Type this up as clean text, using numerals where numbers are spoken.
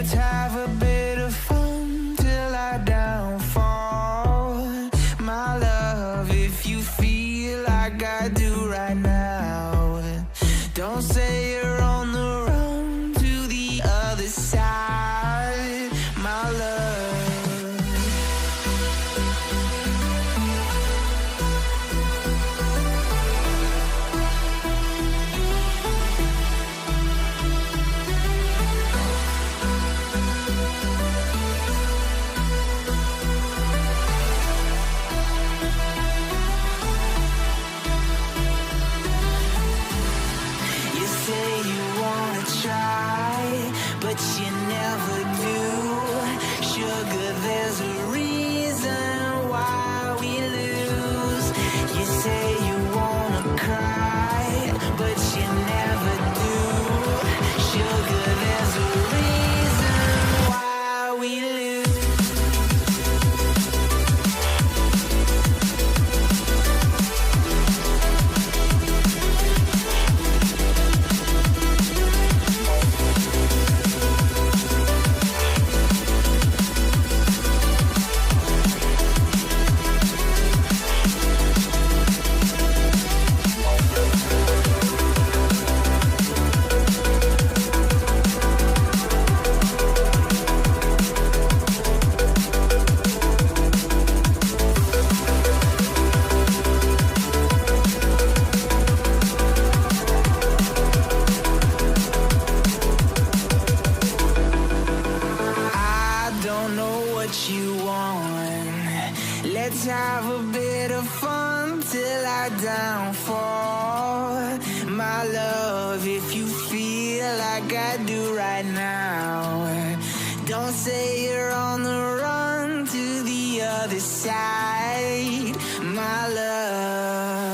Let's have a bit of fun till I downfall. My love, if you feel like I do right now, don't say you're on the run to the other side, my love. But you never do. Sugar, there's a reason why we lose. You say you wanna cry, but you never do. Sugar, there's a reason why we lose. You want. Let's have a bit of fun till I downfall. My love, if you feel like I do right now, don't say you're on the run to the other side, my love.